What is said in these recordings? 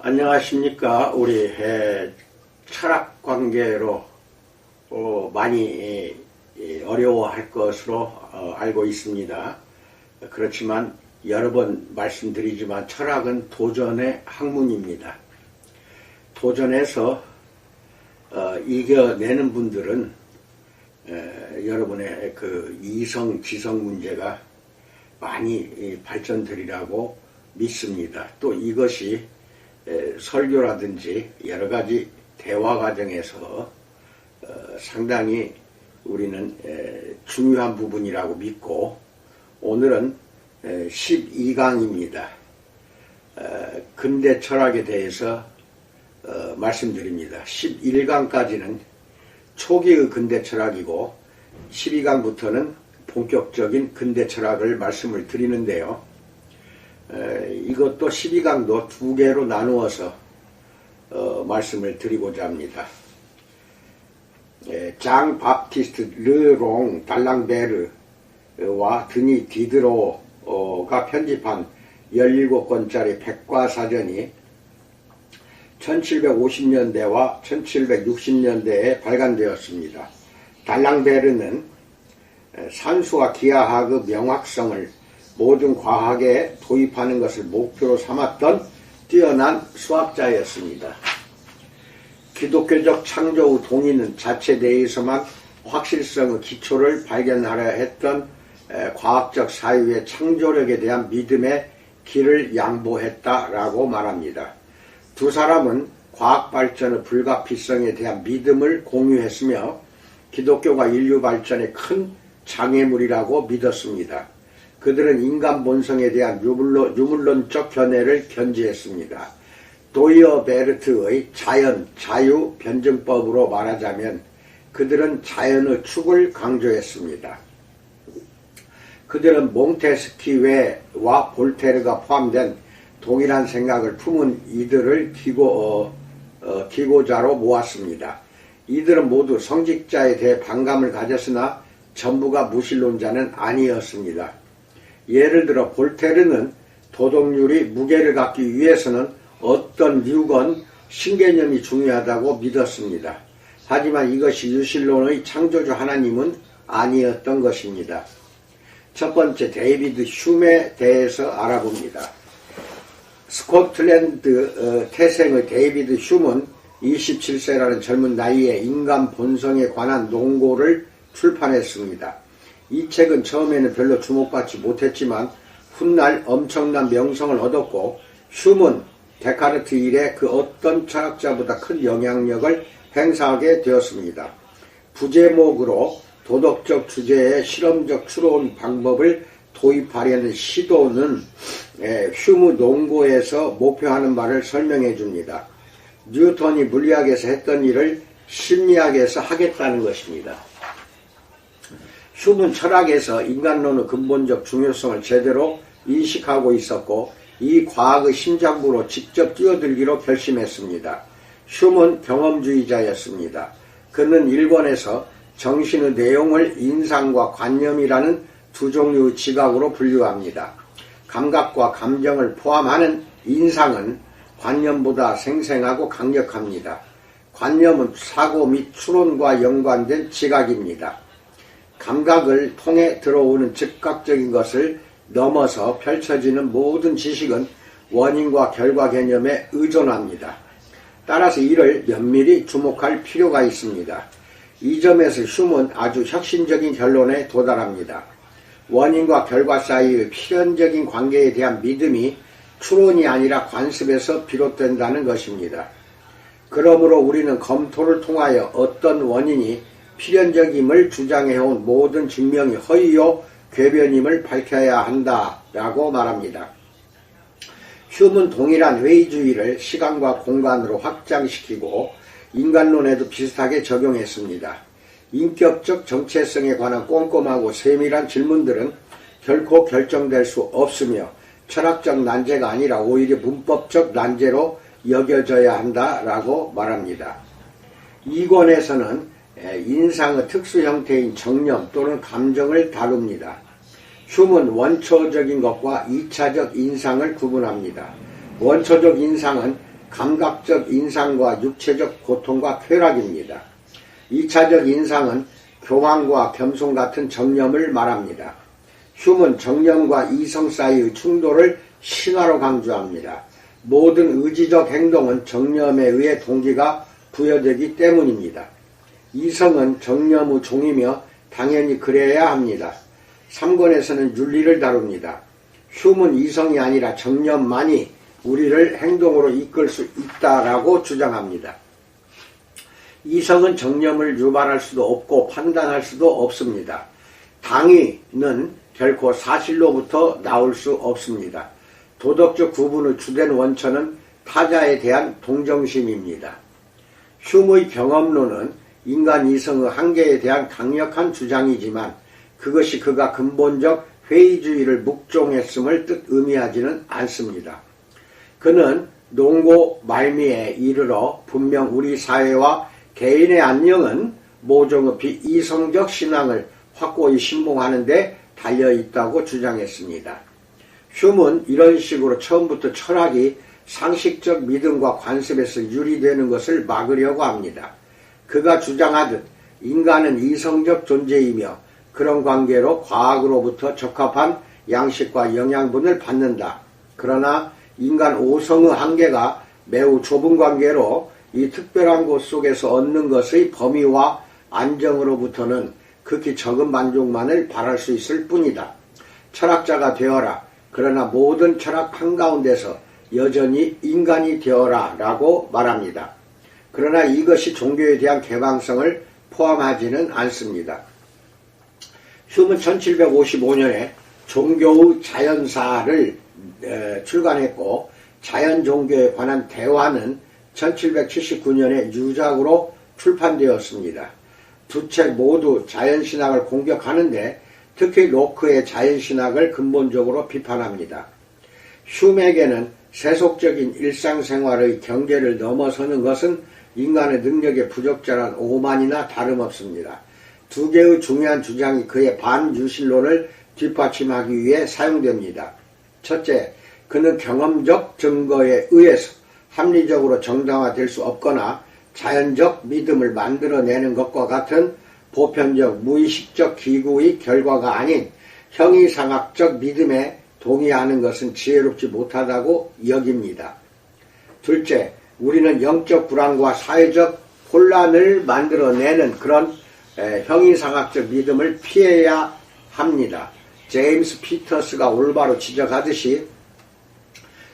안녕하십니까. 우리 철학 관계로 많이 어려워할 것으로 알고 있습니다. 그렇지만 여러 번 말씀드리지만 철학은 도전의 학문입니다. 도전해서 이겨내는 분들은 여러분의 그 이성, 지성 문제가 많이 발전되리라고 믿습니다. 또 이것이 설교라든지 여러 가지 대화 과정에서 상당히 우리는 중요한 부분이라고 믿고, 오늘은 12강입니다. 근대 철학에 대해서 말씀드립니다. 11강까지는 초기의 근대 철학이고 12강부터는 본격적인 근대 철학을 말씀을 드리는데요. 이것도 12강도 두 개로 나누어서 말씀을 드리고자 합니다. 장 바프티스트 르롱 달랑베르와 드니 디드로가 편집한 17권짜리 백과사전이 1750년대와 1760년대에 발간되었습니다. 달랑베르는 산수와 기하학의 명확성을 모든 과학에 도입하는 것을 목표로 삼았던 뛰어난 수학자였습니다. 기독교적 창조의 동의는 자체 내에서만 확실성의 기초를 발견하려 했던 과학적 사유의 창조력에 대한 믿음의 길을 양보했다라고 말합니다. 두 사람은 과학 발전의 불가피성에 대한 믿음을 공유했으며 기독교가 인류 발전의 큰 장애물이라고 믿었습니다. 그들은 인간 본성에 대한 유물론적 견해를 견지했습니다. 도이어베르트의 자연, 자유, 변증법으로 말하자면 그들은 자연의 축을 강조했습니다. 그들은 몽테스키웨와 볼테르가 포함된 동일한 생각을 품은 이들을 기고자로 모았습니다. 이들은 모두 성직자에 대해 반감을 가졌으나 전부가 무신론자는 아니었습니다. 예를 들어 볼테르는 도덕률이 무게를 갖기 위해서는 어떤 유건, 신개념이 중요하다고 믿었습니다. 하지만 이것이 유신론의 창조주 하나님은 아니었던 것입니다. 첫 번째, 데이비드 흉에 대해서 알아봅니다. 스코틀랜드 태생의 데이비드 흉은 27세라는 젊은 나이에 인간 본성에 관한 논고를 출판했습니다. 이 책은 처음에는 별로 주목받지 못했지만 훗날 엄청난 명성을 얻었고, 흉은 데카르트 이래 그 어떤 철학자보다 큰 영향력을 행사하게 되었습니다. 부제목으로 도덕적 주제의 실험적 추론 방법을 도입하려는 시도는 흉의 논고에서 목표하는 바를 설명해 줍니다. 뉴턴이 물리학에서 했던 일을 심리학에서 하겠다는 것입니다. 흉은 철학에서 인간론의 근본적 중요성을 제대로 인식하고 있었고 이 과학의 심장부로 직접 뛰어들기로 결심했습니다. 흉은 경험주의자였습니다. 그는 일권에서 정신의 내용을 인상과 관념이라는 두 종류의 지각으로 분류합니다. 감각과 감정을 포함하는 인상은 관념보다 생생하고 강력합니다. 관념은 사고 및 추론과 연관된 지각입니다. 감각을 통해 들어오는 즉각적인 것을 넘어서 펼쳐지는 모든 지식은 원인과 결과 개념에 의존합니다. 따라서 이를 면밀히 주목할 필요가 있습니다. 이 점에서 흉은 아주 혁신적인 결론에 도달합니다. 원인과 결과 사이의 필연적인 관계에 대한 믿음이 추론이 아니라 관습에서 비롯된다는 것입니다. 그러므로 우리는 검토를 통하여 어떤 원인이 필연적임을 주장해온 모든 증명이 허위요 궤변임을 밝혀야 한다라고 말합니다. 흉은 동일한 회의주의를 시간과 공간으로 확장시키고 인간론에도 비슷하게 적용했습니다. 인격적 정체성에 관한 꼼꼼하고 세밀한 질문들은 결코 결정될 수 없으며 철학적 난제가 아니라 오히려 문법적 난제로 여겨져야 한다라고 말합니다. 이 권에서는 인상의 특수 형태인 정념 또는 감정을 다룹니다. 흉은 원초적인 것과 2차적 인상을 구분합니다. 원초적 인상은 감각적 인상과 육체적 고통과 쾌락입니다. 2차적 인상은 교만과 겸손 같은 정념을 말합니다. 흉은 정념과 이성 사이의 충돌을 신화로 강조합니다. 모든 의지적 행동은 정념에 의해 동기가 부여되기 때문입니다. 이성은 정념의 종이며 당연히 그래야 합니다. 3권에서는 윤리를 다룹니다. 흉은 이성이 아니라 정념만이 우리를 행동으로 이끌 수 있다라고 주장합니다. 이성은 정념을 유발할 수도 없고 판단할 수도 없습니다. 당위는 결코 사실로부터 나올 수 없습니다. 도덕적 구분의 주된 원천은 타자에 대한 동정심입니다. 흉의 경험론은 인간 이성의 한계에 대한 강력한 주장이지만 그것이 그가 근본적 회의주의를 묵종했음을 의미하지는 않습니다. 그는 농고 말미에 이르러 분명 우리 사회와 개인의 안녕은 모종의 비이성적 신앙을 확고히 신봉하는 데 달려있다고 주장했습니다. 흉은 이런 식으로 처음부터 철학이 상식적 믿음과 관습에서 유리되는 것을 막으려고 합니다. 그가 주장하듯 인간은 이성적 존재이며 그런 관계로 과학으로부터 적합한 양식과 영양분을 받는다. 그러나 인간 오성의 한계가 매우 좁은 관계로 이 특별한 곳 속에서 얻는 것의 범위와 안정으로부터는 극히 적은 만족만을 바랄 수 있을 뿐이다. 철학자가 되어라. 그러나 모든 철학 한가운데서 여전히 인간이 되어라 라고 말합니다. 그러나 이것이 종교에 대한 개방성을 포함하지는 않습니다. 흉은 1755년에 종교의 자연사를 출간했고 자연종교에 관한 대화는 1779년에 유작으로 출판되었습니다. 두 책 모두 자연신학을 공격하는데 특히 로크의 자연신학을 근본적으로 비판합니다. 흉에게는 세속적인 일상생활의 경계를 넘어서는 것은 인간의 능력의 부적절한 오만이나 다름없습니다. 두 개의 중요한 주장이 그의 반유실론을 뒷받침하기 위해 사용됩니다. 첫째, 그는 경험적 증거에 의해서 합리적으로 정당화될 수 없거나 자연적 믿음을 만들어내는 것과 같은 보편적 무의식적 기구의 결과가 아닌 형이상학적 믿음에 동의하는 것은 지혜롭지 못하다고 여깁니다. 둘째, 우리는 영적 불안과 사회적 혼란을 만들어내는 그런 형이상학적 믿음을 피해야 합니다. 제임스 피터스가 올바로 지적하듯이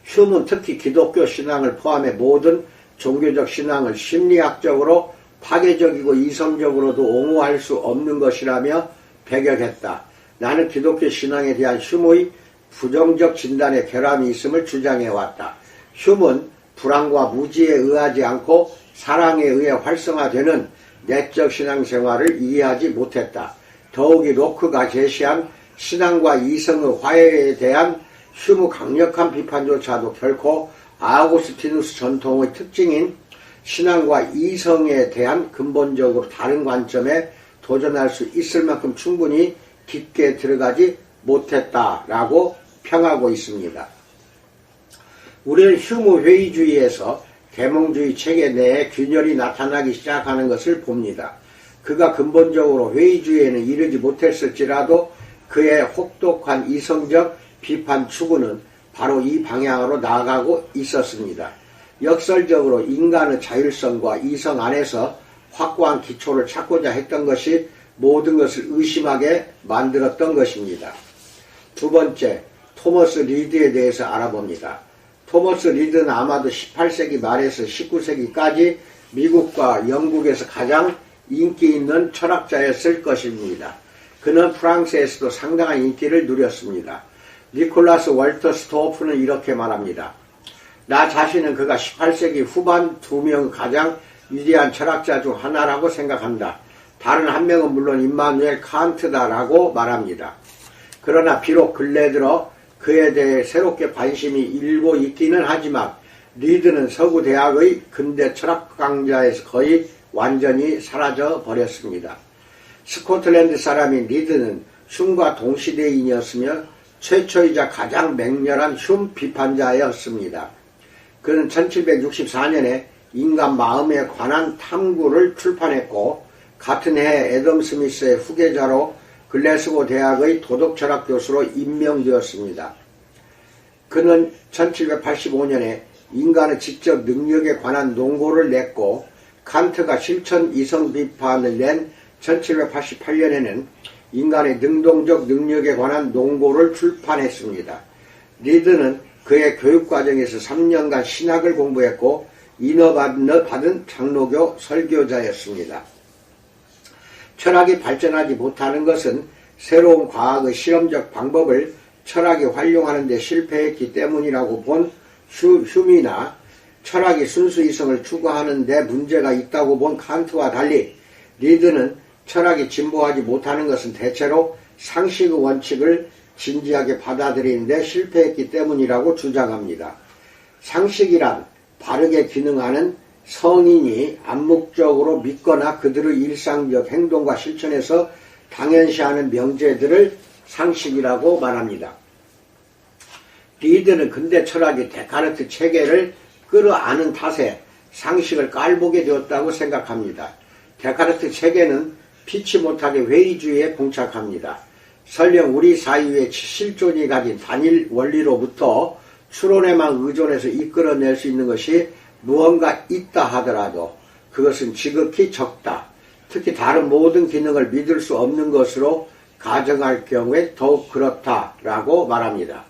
흉은 특히 기독교 신앙을 포함해 모든 종교적 신앙을 심리학적으로 파괴적이고 이성적으로도 옹호할 수 없는 것이라며 배격했다. 나는 기독교 신앙에 대한 흉의 부정적 진단에 결함이 있음을 주장해왔다. 흉은 불안과 무지에 의하지 않고 사랑에 의해 활성화되는 내적 신앙생활을 이해하지 못했다. 더욱이 로크가 제시한 신앙과 이성의 화해에 대한 흉의 강력한 비판조차도 결코 아우구스티누스 전통의 특징인 신앙과 이성에 대한 근본적으로 다른 관점에 도전할 수 있을 만큼 충분히 깊게 들어가지 못했다라고 평하고 있습니다. 우리는 흉의 회의주의에서 계몽주의 체계 내에 균열이 나타나기 시작하는 것을 봅니다. 그가 근본적으로 회의주의에는 이르지 못했을지라도 그의 혹독한 이성적 비판 추구는 바로 이 방향으로 나아가고 있었습니다. 역설적으로 인간의 자율성과 이성 안에서 확고한 기초를 찾고자 했던 것이 모든 것을 의심하게 만들었던 것입니다. 두 번째, 토머스 리드에 대해서 알아봅니다. 토머스 리드는 아마도 18세기 말에서 19세기까지 미국과 영국에서 가장 인기 있는 철학자였을 것입니다. 그는 프랑스에서도 상당한 인기를 누렸습니다. 니콜라스 월터 스토프는 이렇게 말합니다. 나 자신은 그가 18세기 후반 두 명 가장 위대한 철학자 중 하나라고 생각한다. 다른 한 명은 물론 임마누엘 칸트다라고 말합니다. 그러나 비록 근래 들어 그에 대해 새롭게 관심이 일고 있기는 하지만 리드는 서구 대학의 근대 철학 강좌에서 거의 완전히 사라져 버렸습니다. 스코틀랜드 사람인 리드는 흉과 동시대인이었으며 최초이자 가장 맹렬한 흉 비판자였습니다. 그는 1764년에 인간 마음에 관한 탐구를 출판했고 같은 해 애덤 스미스의 후계자로 글래스고 대학의 도덕철학 교수로 임명되었습니다. 그는 1785년에 인간의 지적 능력에 관한 논고를 냈고 칸트가 실천 이성 비판을 낸 1788년에는 인간의 능동적 능력에 관한 논고를 출판했습니다. 리드는 그의 교육과정에서 3년간 신학을 공부했고 인허받은 장로교 설교자였습니다. 철학이 발전하지 못하는 것은 새로운 과학의 실험적 방법을 철학이 활용하는 데 실패했기 때문이라고 본 휴미나 철학이 순수 이성을 추구하는 데 문제가 있다고 본 칸트와 달리 리드는 철학이 진보하지 못하는 것은 대체로 상식의 원칙을 진지하게 받아들이는 데 실패했기 때문이라고 주장합니다. 상식이란 바르게 기능하는 성인이 암묵적으로 믿거나 그들의 일상적 행동과 실천에서 당연시하는 명제들을 상식이라고 말합니다. 리드는 근대 철학이 데카르트 체계를 끌어안은 탓에 상식을 깔보게 되었다고 생각합니다. 데카르트 체계는 피치 못하게 회의주의에 봉착합니다. 설령 우리 사유의 실존이 가진 단일 원리로부터 추론에만 의존해서 이끌어낼 수 있는 것이 무언가 있다 하더라도 그것은 지극히 적다. 특히 다른 모든 기능을 믿을 수 없는 것으로 가정할 경우에 더욱 그렇다라고 말합니다.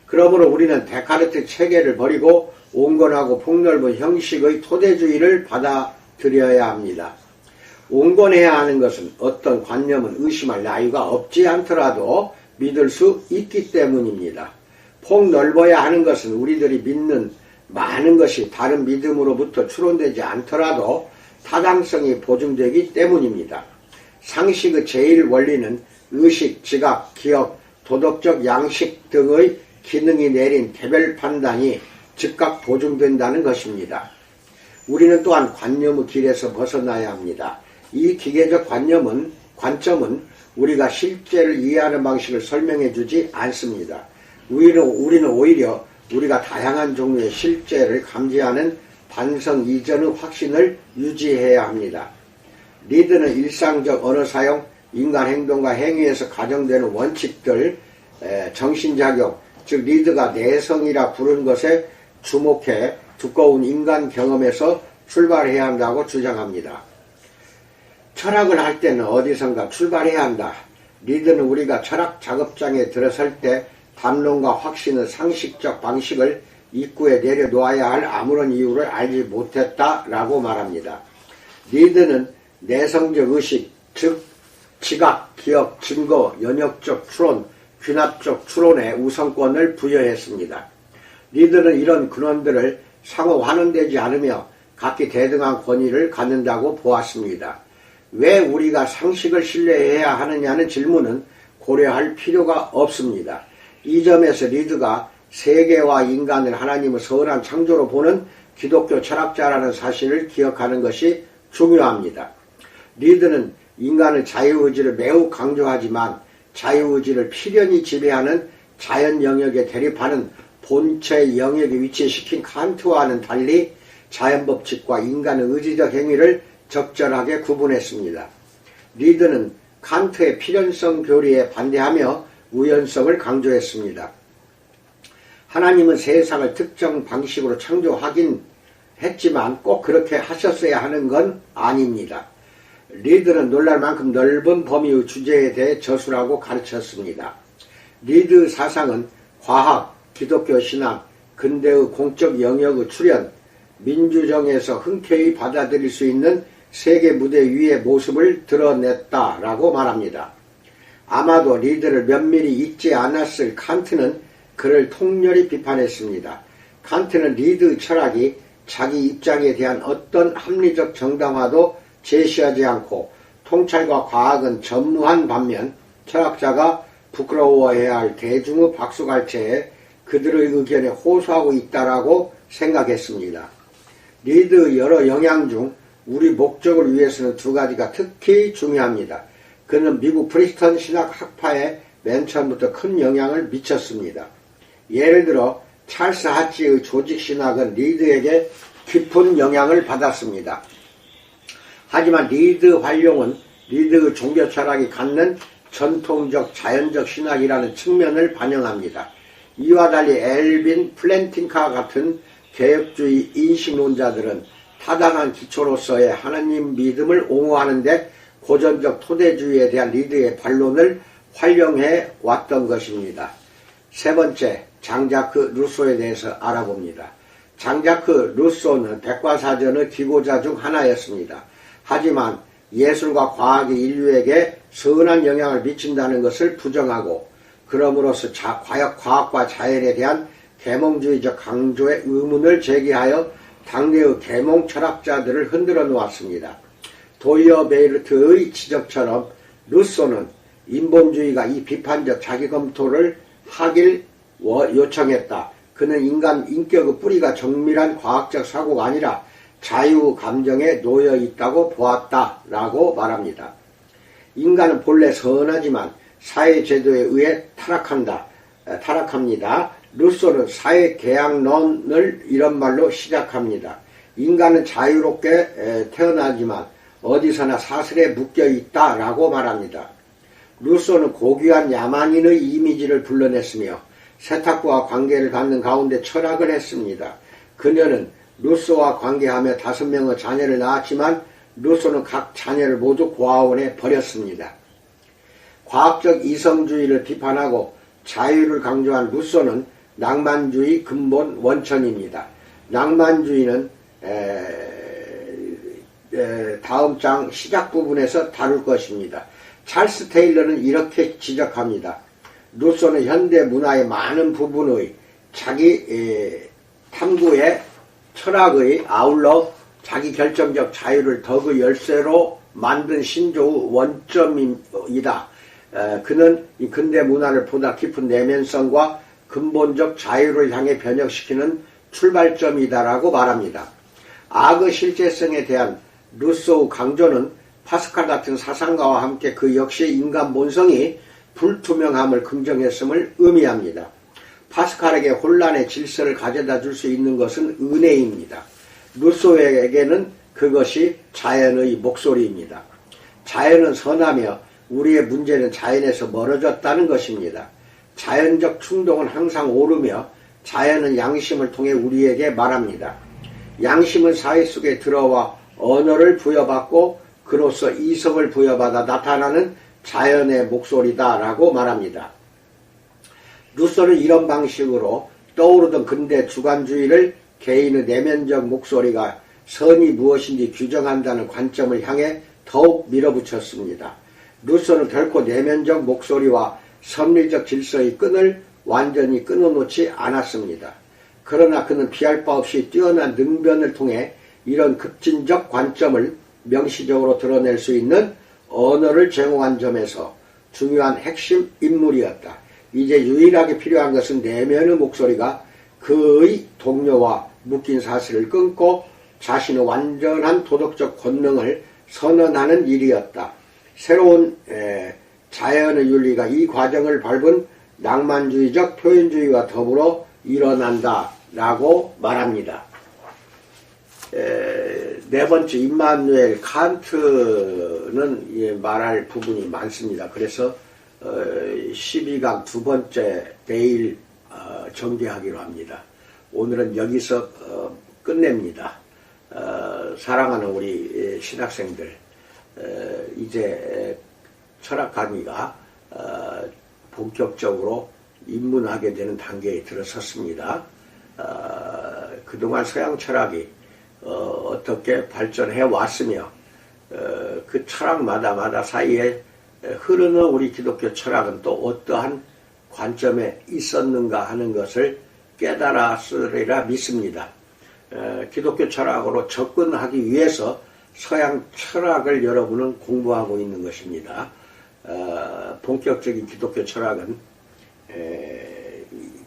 그러므로 우리는 데카르트 체계를 버리고 온건하고 폭넓은 형식의 토대주의를 받아들여야 합니다. 온건해야 하는 것은 어떤 관념은 의심할 나위가 없지 않더라도 믿을 수 있기 때문입니다. 폭넓어야 하는 것은 우리들이 믿는 많은 것이 다른 믿음으로부터 추론되지 않더라도 타당성이 보증되기 때문입니다. 상식의 제일 원리는 의식, 지각, 기억, 도덕적 양식 등의 기능이 내린 개별 판단이 즉각 보증된다는 것입니다. 우리는 또한 관념의 길에서 벗어나야 합니다. 이 기계적 관점은 우리가 실제를 이해하는 방식을 설명해 주지 않습니다. 우리는 오히려 우리가 다양한 종류의 실제를 감지하는 반성 이전의 확신을 유지해야 합니다. 리드는 일상적 언어 사용, 인간 행동과 행위에서 가정되는 원칙들, 정신작용, 즉 리드가 내성이라 부른 것에 주목해 두꺼운 인간 경험에서 출발해야 한다고 주장합니다. 철학을 할 때는 어디선가 출발해야 한다. 리드는 우리가 철학 작업장에 들어설 때 담론과 확신의 상식적 방식을 입구에 내려놓아야 할 아무런 이유를 알지 못했다라고 말합니다. 리드는 내성적 의식, 즉 지각, 기억, 증거, 연역적 추론, 귀납적 추론에 우선권을 부여했습니다. 리드는 이런 근원들을 상호 환원되지 않으며 각기 대등한 권위를 갖는다고 보았습니다. 왜 우리가 상식을 신뢰해야 하느냐는 질문은 고려할 필요가 없습니다. 이 점에서 리드가 세계와 인간을 하나님의 선한 창조로 보는 기독교 철학자라는 사실을 기억하는 것이 중요합니다. 리드는 인간의 자유의지를 매우 강조하지만 자유의지를 필연히 지배하는 자연 영역에 대립하는 본체 영역에 위치시킨 칸트와는 달리 자연법칙과 인간의 의지적 행위를 적절하게 구분했습니다. 리드는 칸트의 필연성 교리에 반대하며 우연성을 강조했습니다. 하나님은 세상을 특정 방식으로 창조하긴 했지만 꼭 그렇게 하셨어야 하는 건 아닙니다. 리드는 놀랄 만큼 넓은 범위의 주제에 대해 저술하고 가르쳤습니다. 리드 사상은 과학, 기독교 신앙, 근대의 공적 영역의 출현, 민주정에서 흔쾌히 받아들일 수 있는 세계 무대 위의 모습을 드러냈다라고 말합니다. 아마도 리드를 면밀히 읽지 않았을 칸트는 그를 통렬히 비판했습니다. 칸트는 리드의 철학이 자기 입장에 대한 어떤 합리적 정당화도 제시하지 않고 통찰과 과학은 전무한 반면 철학자가 부끄러워해야 할 대중의 박수갈채에 그들의 의견에 호소하고 있다라고 생각했습니다. 리드의 여러 영향 중 우리 목적을 위해서는 두 가지가 특히 중요합니다. 그는 미국 프리스턴 신학 학파에 맨 처음부터 큰 영향을 미쳤습니다. 예를 들어 찰스 하치의 조직신학은 리드에게 깊은 영향을 받았습니다. 하지만 리드 활용은 리드의 종교 철학이 갖는 전통적 자연적 신학이라는 측면을 반영합니다. 이와 달리 엘빈 플랜팅카 같은 개혁주의 인식론자들은 타당한 기초로서의 하나님 믿음을 옹호하는데 고전적 토대주의에 대한 리드의 반론을 활용해 왔던 것입니다. 세 번째, 장자크 루소에 대해서 알아봅니다. 장자크 루소는 백과사전의 기고자 중 하나였습니다. 하지만 예술과 과학이 인류에게 선한 영향을 미친다는 것을 부정하고 그럼으로써 과학과 자연에 대한 계몽주의적 강조의 의문을 제기하여 당대의 계몽 철학자들을 흔들어 놓았습니다. 도이어베르트의 지적처럼 루소는 인본주의가 이 비판적 자기검토를 하길 요청했다. 그는 인간 인격의 뿌리가 정밀한 과학적 사고가 아니라 자유 감정에 놓여 있다고 보았다라고 말합니다. 인간은 본래 선하지만 사회 제도에 의해 타락합니다. 루소는 사회 계약론을 이런 말로 시작합니다. 인간은 자유롭게 태어나지만 어디서나 사슬에 묶여 있다라고 말합니다. 루소는 고귀한 야만인의 이미지를 불러냈으며 세탁부와 관계를 갖는 가운데 철학을 했습니다. 그녀는 루소와 관계하며 5명의 자녀를 낳았지만 루소는 각 자녀를 모두 고아원에 버렸습니다. 과학적 이성주의를 비판하고 자유를 강조한 루소는 낭만주의 근본 원천입니다. 낭만주의는 다음 장 시작 부분에서 다룰 것입니다. 찰스 테일러는 이렇게 지적합니다. 루소는 현대 문화의 많은 부분의 자기 탐구의 철학의 아울러 자기 결정적 자유를 덕의 열쇠로 만든 신조의 원점이다. 그는 이 근대 문화를 보다 깊은 내면성과 근본적 자유를 향해 변혁시키는 출발점이다라고 말합니다. 악의 실제성에 대한 루소의 강조는 파스칼 같은 사상가와 함께 그 역시 인간 본성이 불투명함을 긍정했음을 의미합니다. 파스칼에게 혼란의 질서를 가져다 줄 수 있는 것은 은혜입니다. 루소에게는 그것이 자연의 목소리입니다. 자연은 선하며 우리의 문제는 자연에서 멀어졌다는 것입니다. 자연적 충동은 항상 오르며 자연은 양심을 통해 우리에게 말합니다. 양심은 사회 속에 들어와 언어를 부여받고 그로써 이성을 부여받아 나타나는 자연의 목소리다라고 말합니다. 루소는 이런 방식으로 떠오르던 근대 주관주의를 개인의 내면적 목소리가 선이 무엇인지 규정한다는 관점을 향해 더욱 밀어붙였습니다. 루소는 결코 내면적 목소리와 섭리적 질서의 끈을 완전히 끊어놓지 않았습니다. 그러나 그는 피할 바 없이 뛰어난 능변을 통해 이런 급진적 관점을 명시적으로 드러낼 수 있는 언어를 제공한 점에서 중요한 핵심 인물이었다. 이제 유일하게 필요한 것은 내면의 목소리가 그의 동료와 묶인 사슬을 끊고 자신의 완전한 도덕적 권능을 선언하는 일이었다. 새로운 자연의 윤리가 이 과정을 밟은 낭만주의적 표현주의와 더불어 일어난다라고 말합니다. 네 번째, 임마누엘 칸트는 말할 부분이 많습니다. 그래서 12강 두 번째 내일 전개하기로 합니다. 오늘은 여기서 끝냅니다. 사랑하는 우리 신학생들, 이제 철학 강의가 본격적으로 입문하게 되는 단계에 들어섰습니다. 그동안 서양 철학이 어떻게 발전해 왔으며 그 철학마다 사이에 흐르는 우리 기독교 철학은 또 어떠한 관점에 있었는가 하는 것을 깨달았으리라 믿습니다. 기독교 철학으로 접근하기 위해서 서양 철학을 여러분은 공부하고 있는 것입니다. 본격적인 기독교 철학은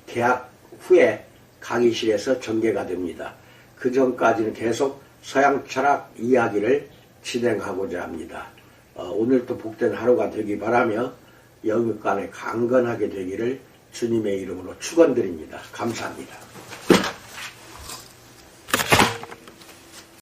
개학 후에 강의실에서 전개가 됩니다. 그 전까지는 계속 서양 철학 이야기를 진행하고자 합니다. 오늘도 복된 하루가 되기 바라며 영육간에 강건하게 되기를 주님의 이름으로 축원드립니다. 감사합니다.